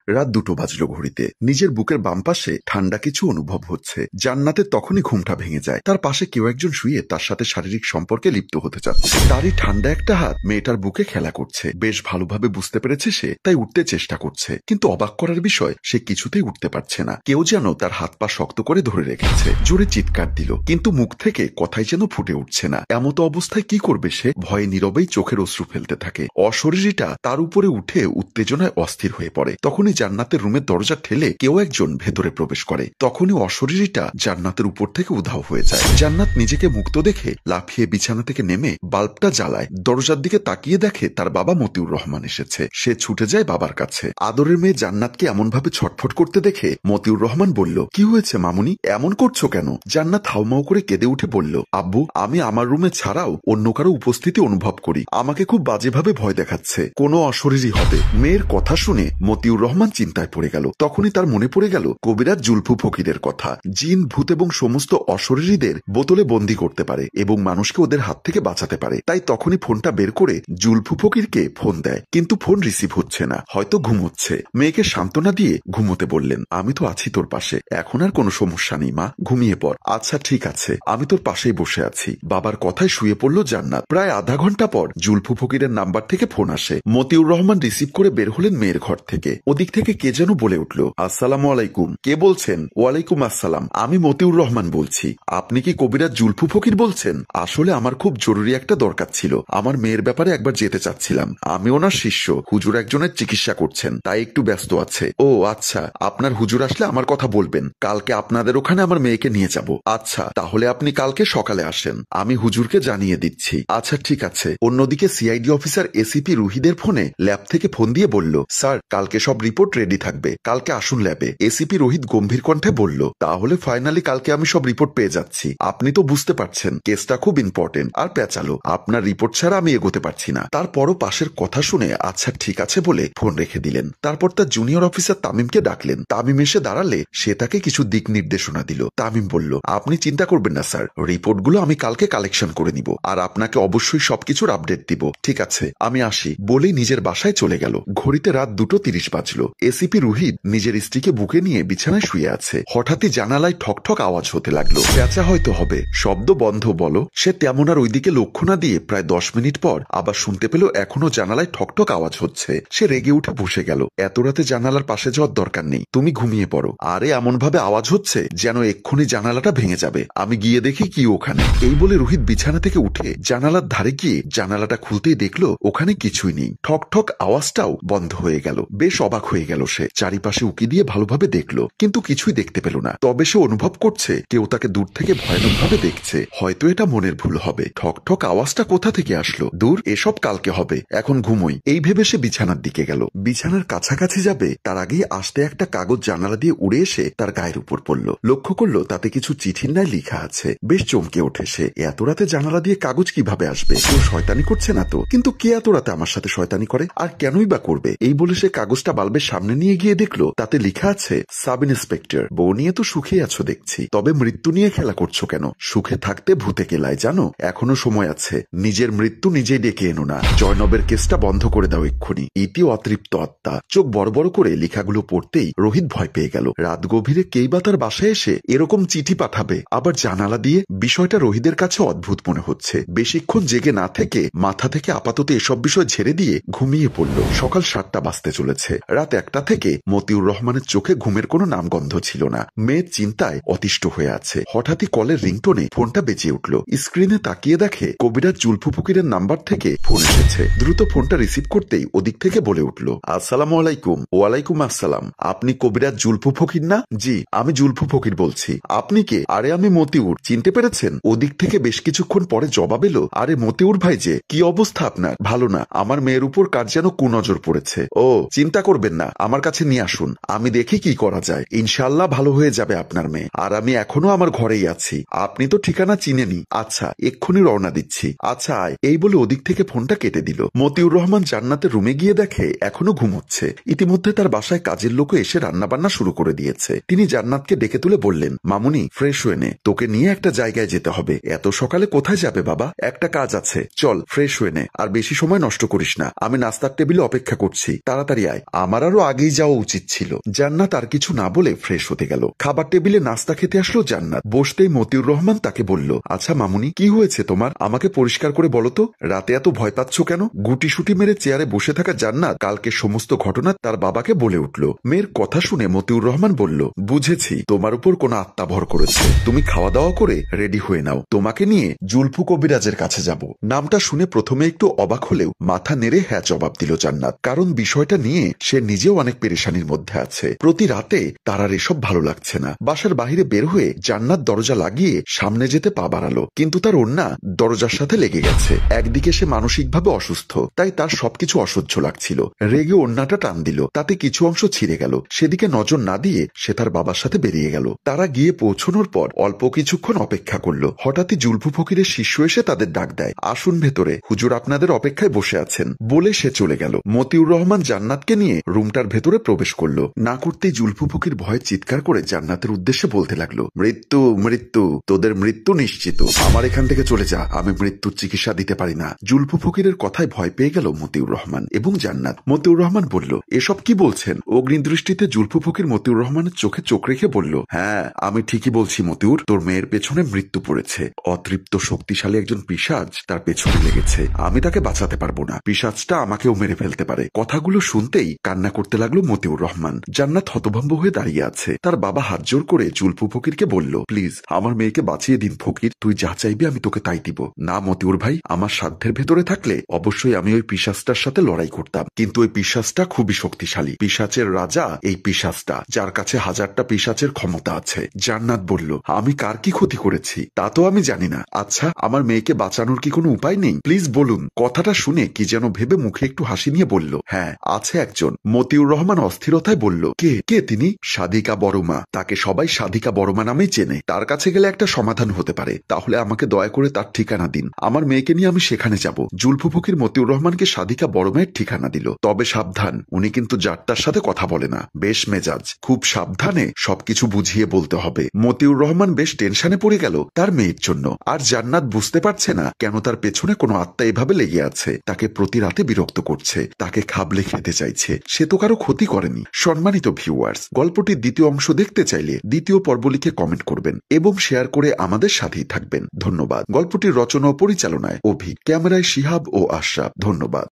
রাত 2টো বাজলো ঘড়িতে। নিজের বুকের বাম পাশে ঠান্ডা কিছু অনুভব হচ্ছে। জান্নাতের তখনই ঘুমটা ভেঙে যায়। তার পাশে কেউ একজন শুয়ে তার সাথে শারীরিক সম্পর্কে লিপ্ত হতে চাচ্ছে। তারই ঠান্ডা একটা হাত মেয়েটার বুকে খেলা করছে। বেশ ভালোভাবে বুঝতে পেরেছে সে, তাই উঠতে চেষ্টা করছে, কিন্তু অবাক করার বিষয় সে কিছুতেই উঠতে পারছে না। কেউ যেন তার হাত পা শক্ত করে ধরে রেখেছে। জোরে চিৎকার দিল, কিন্তু মুখ থেকে কথাই যেন ফুটে উঠছে না। এমতো অবস্থায় কি করবে সে? ভয়ে নীরবেই চোখের অশ্রু ফেলতে থাকে। অশরীরীটা তার উপরে উঠে উত্তেজনায় অস্থির হয়ে পড়ে। তখনই জান্নাতের রুমের দরজা ঠেলে কেউ একজন ভেতরে প্রবেশ করে। তখনই অশরীরীটা জান্নাতের উপর থেকে উধাও হয়ে যায়। জান্নাত নিজেকে মুক্ত দেখে লাফিয়ে বিছানা থেকে নেমে বাল্বটা জ্বালায়। দরজার দিকে তাকিয়ে দেখে তার বাবা মতিউর রহমান এসেছে। সে ছুটে যায় বাবার কাছে। আদরের মেয়ে জান্নাতকে এমন ভাবে ছটফট করতে দেখে মতিউর রহমান বলল, কি হয়েছে মামুনি, এমন করছো কেন? জান্নাত হাউমাউ করে কেঁদে উঠে বলল, আব্বু, আমি আমার রুমে ছাড়াও অন্য কারো উপস্থিতি অনুভব করি। আমাকে খুব বাজেভাবে ভয় দেখাচ্ছে, কোনো অশরীরী হবে। মেয়ের কথা শুনে মতিউর রহমান চিন্তায় পড়ে গেল। তখনই তার মনে পড়ে গেল কবিরাজ জুলফু ফকিরের কথা। জিন, ভূত এবং সমস্ত অশরীরীদের বোতলে বন্দী করতে পারে এবং মানুষকে ওদের হাত থেকে বাঁচাতে পারে। তাই তখনই ফোনটা বের করে জুলফু ফকিরকে ফোন দেয়, কিন্তু ফোন রিসিভ হচ্ছে না, হয়তো ঘুমোচ্ছে। মেয়েকে সান্ত্বনা দিয়ে ঘুমোতে বললেন, আমি তো আছি তোর পাশে, এখন আর কোনো সমস্যা নেই মা, ঘুমিয়ে পড়। আচ্ছা ঠিক আছে, আমি তোর পাশেই বসে আছি। বাবার কথায় শুয়ে পড়ল জান্নাত। প্রায় আধা ঘন্টা পর জুলফু ফকিরের নাম্বার থেকে ফোন আসে। মতিউর রহমান রিসিভ করে বের হলেন মেয়ের ঘর থেকে। ওদিক থেকে কে যেন বলে উঠল, আসসালামু আলাইকুম। কে বলছেন? ওয়ালাইকুম আসসালাম, আমি মতিউর রহমান বলছি। আপনি কি কবিরাজ জুলফু ফকির বলছেন? আসলে আমার খুব জরুরি একটা দরকার ছিল। আমার মেয়ের ব্যাপারে একবার যেতে চাচ্ছিলাম। আমি ওনার শিষ্য, হুজুর একজনের চিকিৎসা করছেন, তাই একটু ব্যস্ত আছে। ও আচ্ছা, আপনার হুজুর আসলে আমার কথা বলবেন। কালকে আপনাদের ওখানে আমার মেয়েকে নিয়ে যাব। আচ্ছা, তাহলে আপনি কালকে সকালে আসেন, আমি হুজুরকে জানিয়ে দিচ্ছি। আচ্ছা ঠিক আছে। অন্যদিকে সিআইডি অফিসার এসিপি রুহিদের ফোনে ল্যাব থেকে ফোন দিয়ে বলল, স্যার কালকে সব রিপোর্ট রেডি থাকবে, কালকে আসুন ল্যাবে। এসিপি রোহিত গম্ভীর কণ্ঠে বলল, তাহলে ফাইনালি কালকে আমি সব রিপোর্ট পেয়ে যাচ্ছি। আপনি তো বুঝতে পারছেন কেসটা খুব ইম্পর্টেন্ট আর পেঁচালো, আপনার রিপোর্ট ছাড়া আমি এগোতে পারছি না। তারপরও পাশের কথা শুনে আচ্ছা ঠিক আছে বলে ফোন রেখে দিলেন। তারপর তার জুনিয়র অফিসার তামিমকে ডাকলেন। তামিম এসে দাঁড়ালে সে তাকে কিছু দিক নির্দেশনা দিল। তামিম বলল, আপনি চিন্তা করবেন না স্যার, রিপোর্টগুলো আমি কালকে কালেকশন করে নিব, আর আপনাকে অবশ্যই সবকিছুর আপডেট দিব। ঠিক আছে, আমি আসি বলেই নিজের বাসায় চলে গেল। ঘড়িতে রাত 2:30 বাজলো। এসিপি রুহিত নিজের স্ত্রীকে বুকে নিয়ে বিছানায় শুয়ে আছে। হঠাৎই জানালায় ঠকঠক আওয়াজ হতে লাগলো। পেঁচা হয়তো হবে, শব্দ বন্ধ বলো। সে তেমন আর ওইদিকে লক্ষ্য না দিয়ে প্রায় 10 মিনিট পর আবার শুনতে পেল এখনো জানালায় ঠকঠক আওয়াজ হচ্ছে। সে রেগে উঠে বসে গেল। এত রাতে জানালার পাশে যাওয়ার দরকার নেই, তুমি ঘুমিয়ে পড়ো। আরে এমন ভাবে আওয়াজ হচ্ছে যেন এক্ষুনি জানালাটা ভেঙে যাবে, আমি গিয়ে দেখি কি ওখানে। এই বলে রোহিত বিছানা থেকে উঠে জানালার ধারে গিয়ে জানালাটা খুলতেই দেখলো ওখানে কিছুই নেই। ঠক ঠক আওয়াজটাও বন্ধ হয়ে গেল। বেশ অবাক হয়ে গেল সে। চারিপাশে উকি দিয়ে ভালোভাবে দেখলো, কিন্তু কিছুই দেখতে পেল না। তবে সে অনুভব করছে কেউ তাকে দূর থেকে ভয়ানকভাবে দেখছে। হয়তো এটা মনের ভুল হবে। ঠক ঠক আওয়াজটা কোথা থেকে আসলো? দূর, এসব কালকে হবে, এখন ঘুমোই, এই ভেবে সে বিছানার দিকে গেল। বিছানার কাছাকাছি যাবে তার আগেই আসতে একটা কাগজ জানালা দিয়ে উড়ে এসে তার গায়ের উপর পড়ল। লক্ষ্য করলো তাতে কিছু চিঠির ন্যায় লেখা আছে। বেশ চমকে ওঠে সে। এত রাতে জানালা দিয়ে কাগজ কিভাবে আসবে? কেউ শয়তানি করছে না তো? কিন্তু কে এত রাতে আমার সাথে শয়তানি করে, আর কেনই বা করবে? এই বলে সে কাগজটা বাল্বের সামনে নিয়ে গিয়ে দেখলো তাতে লেখা আছে, সাব ইন্সপেক্টর, বউ নিয়ে তো সুখে আছো দেখছি, তবে মৃত্যু নিয়ে খেলা করছো কেন? সুখে থাকতে ভূতে কেলায় জানো, এখনো সময় আছে, নিজের মৃত্যু নিজেই ডেকে এনো না। জয়নবের কেসটা বন্ধ করে দাও এক্ষুনি, ইতি অতৃপ্ত আত্মা। চোখ বড় বড় করে লেখাগুলো পড়তেই রোহিত ভয় পেয়ে গেল। রাত গভীরে কেই বা তার বাসায় এসে এরকম চিঠি পাঠাবে, আবার জানালা দিয়ে? বিষয়টা রোহিতের কাছে অদ্ভুত মনে হচ্ছে। বেশিক্ষণ জেগে না থেকে মাথা থেকে আপাতত এসব বিষয় ঝেড়ে দিয়ে ঘুমিয়ে পড়ল। সকাল 7টা বাজতে চলেছে। রাত 1টা থেকে মতিউর রহমানের চোখে ঘুমের কোনো নামগন্ধ ছিল না। মেয়ের চিন্তায় অতিষ্ঠ হয়ে আছে। হঠাৎই কলের রিংটোনে ফোনটা বেজে উঠল। স্ক্রিনে তাকিয়ে দেখে কবিরাজ জুলফু ফকিরের নাম্বার থেকে ফোন এসেছে। দ্রুত ফোনটা রিসিভ করতেই ওদিক থেকে বলে উঠল, আসসালামু আলাইকুম। ওয়ালাইকুম আসসালাম, আপনি কবিরাজ জুলফু ফকির না? জি, আমি জুলফু ফকির বলছি। আপনি কে? আরে আমি মতিউর, চিনতে পেরেছেন? ওদিক থেকে বেশ কিছুক্ষণ পরে জবাব এলো, আরে মতিউর ভাই যে, কি অবস্থা আপনার? ভালো না, আমার মেয়ের উপর কার যেন কুনজর পড়েছে। ও চিন্তা করবেন না, আমার কাছে নিয়ে আসুন, আমি দেখি কি করা যায়। ইনশাআল্লাহ ভালো হয়ে যাবে আপনার মেয়ে। আর আমি এখনো আমার ঘরেই আছি, আপনি তো ঠিকানা চিনেনি। আচ্ছা এক্ষুনি রওনা দিচ্ছি। আচ্ছা আয়। এই বলে ওদিক থেকে ফোনটা কেটে দিল। মতিউর রহমান জান্নাতের রুমে গিয়ে দেখে এখনো ঘুমোচ্ছে। ইতিমধ্যে তার বাসায় কাজের লোকও এসে রান্নাবান্না শুরু করে দিয়েছে। তিনি জান্নাতকে ডেকে তুলে বললেন, মামুনি ফ্রেশ হয়ে নে, তোকে নিয়ে একটা জায়গায় যেতে হবে। এত সকালে কোথায় যাবে বাবা? একটা কাজ আছে, চল ফ্রেশ হয়ে নে, আর বেশি সময় নষ্ট করিস না। আমি নাস্তার টেবিলে অপেক্ষা করছি, তাড়াতাড়ি আয়। আমার আর আরো আগেই যাওয়া উচিত ছিল। জান্নাত আর কিছু না বলে ফ্রেশ হতে গেল। খাবার টেবিলে নাস্তা খেতে আসলো জান্নাত। বসতেই মতিউর রহমান তাকে বলল, আচ্ছা মামুনি, কি হয়েছে তোমার? আমাকে পরিষ্কার করে বলো তো, রাতে এত ভয় পাচ্ছ কেন? গুটিসুটি মেরে চেয়ারে বসে থাকা জান্নাত কালকে সমস্ত ঘটনা তার বাবাকে বলে উঠল। মেয়ের কথা শুনে মতিউর রহমান বলল, বুঝেছি, তোমার উপর কোনো আত্মা ভর করেছে। তুমি খাওয়া দাওয়া করে রেডি হয়ে নাও, তোমাকে নিয়ে জুলফু কবিরাজের কাছে যাব। নামটা শুনে প্রথমে একটু অবাক হলেও মাথা নেড়ে হ্যাঁ জবাব দিল জান্নাত, কারণ বিষয়টা নিয়ে সে নিজেও অনেক পেরেশানির মধ্যে আছে। প্রতি রাতে তার আর এসব ভালো লাগছে না। বাসার বাহিরে বের হয়ে জান্নাত দরজা লাগিয়ে সামনে যেতে পা বাড়ালো, কিন্তু তার ওড়না দরজার সাথে লেগে গেছে। একদিকে সে মানসিকভাবে অসুস্থ, তাই তার সবকিছু অসহ্য লাগছিল। রেগে ওড়নাটা টান দিল, তাতে কিছু অংশ ছিঁড়ে গেল। সেদিকে নজর না দিয়ে সে তার বাবার সাথে বেরিয়ে গেল। তারা গিয়ে পৌঁছানোর পর অল্প কিছুক্ষণ অপেক্ষা করলো। হঠাৎই জুলফু ফকিরের শিষ্য এসে তাদের ডাক দেয়, আসুন ভেতরে, হুজুর আপনাদের অপেক্ষায় বসে আছেন বলে সে চলে গেল। মতিউর রহমান জান্নাতকে নিয়ে রুমটার ভেতরে প্রবেশ করলো। না করতেই জুলফু ফকির ভয়ে চিৎকার করে জান্নাতের উদ্দেশ্যে বলতে লাগলো, মৃত্যু মৃত্যু, তোদের মৃত্যু নিশ্চিত, আমার এখান থেকে চলে যা, আমি মৃত্যুর চিকিৎসা দিতে পারি না। জুলফু ফকিরের কথায় ভয় পেয়ে গেল মতিউর রহমান এবং জান্নাত। মতিউর রহমান বলল, এসব কি বলছেন? অগ্নিদৃষ্টিতে জুলফু ফকির মতিউর রহমানের চোখে চোখ রেখে বলল, হ্যাঁ আমি ঠিকই বলছি মতিউর, তোর মেয়ের পেছনে মৃত্যু পড়েছে। অতৃপ্ত শক্তিশালী একজন পিশাচ তার পেছনে লেগেছে। আমি তাকে বাঁচাতে পারবো না, পিশাচটা আমাকেও মেরে ফেলতে পারে। কথাগুলো শুনতেই কান্না করতে লাগলো মতিউর রহমান। জান্নাত হতভম্ব হয়ে দাঁড়িয়ে আছে। তার বাবা হাত জোর করে জুলফু ফকিরকে বলল, প্লিজ আমার মেয়েকে বাঁচিয়ে দিন ফকির, তুই যা চাইবি আমি তোকে তাই দিব। না মতিউর ভাই, আমার সাধ্যের ভেতরে থাকলে অবশ্যই আমি ওই পিশাচটার সাথে লড়াই করতাম, কিন্তু ওই পিশাচটা খুবই শক্তিশালী। পিশাচের রাজা এই পিশাচটা, যার কাছে হাজারটা পিশাচের ক্ষমতা আছে। জান্নাত বলল, আমি কার কি ক্ষতি করেছি তা তো আমি জানি না। আচ্ছা আমার মেয়েকে বাঁচানোর কি কোনো উপায় নেই? প্লিজ বলুন। কথাটা শুনে কি যেন ভেবে মুখে একটু হাসি নিয়ে বলল, হ্যাঁ আছে একজন। মতিউর রহমান অস্থিরতায় বলল, কে কে তিনি? সাধিকা বড়মা, তাকে সবাই সাধিকা বড়মা নামেই চেনে। তার কাছে গেলে একটা সমাধান হতে পারে। তাহলে আমাকে দয়া করে তার ঠিকানা দিন, আমার মেয়েকে নিয়ে আমি সেখানে যাব। জুলফু ফকির মতিউর রহমানকে সাধিকা বড়মায়ের ঠিকানা দিল। তবে সাবধান, উনি কিন্তু যাত্রার সাথে কথা বলে না, বেশ মেজাজ, খুব সাবধানে সবকিছু বুঝিয়ে বলতে হবে। মতিউর রহমান বেশ টেনশনে পড়ে গেল তার মেয়ের জন্য। আর জান্নাত বুঝতে পারছে না কেন তার পেছনে কোনো আত্মা এভাবে লেগে আছে, তাকে প্রতি রাতে বিরক্ত করছে, তাকে খাবলে খেতে চাইছে। সে তো কারো ক্ষতি করেনি। সম্মানিত ভিউয়ার্স, গল্পটির দ্বিতীয় অংশ দেখতে চাইলে দ্বিতীয় পর্ব লিখে কমেন্ট করবেন এবং শেয়ার করে আমাদের সাথেই থাকবেন। ধন্যবাদ। গল্পটির রচনা ও পরিচালনায় অভি, ক্যামেরায় শিহাব ও আশরাফ। ধন্যবাদ।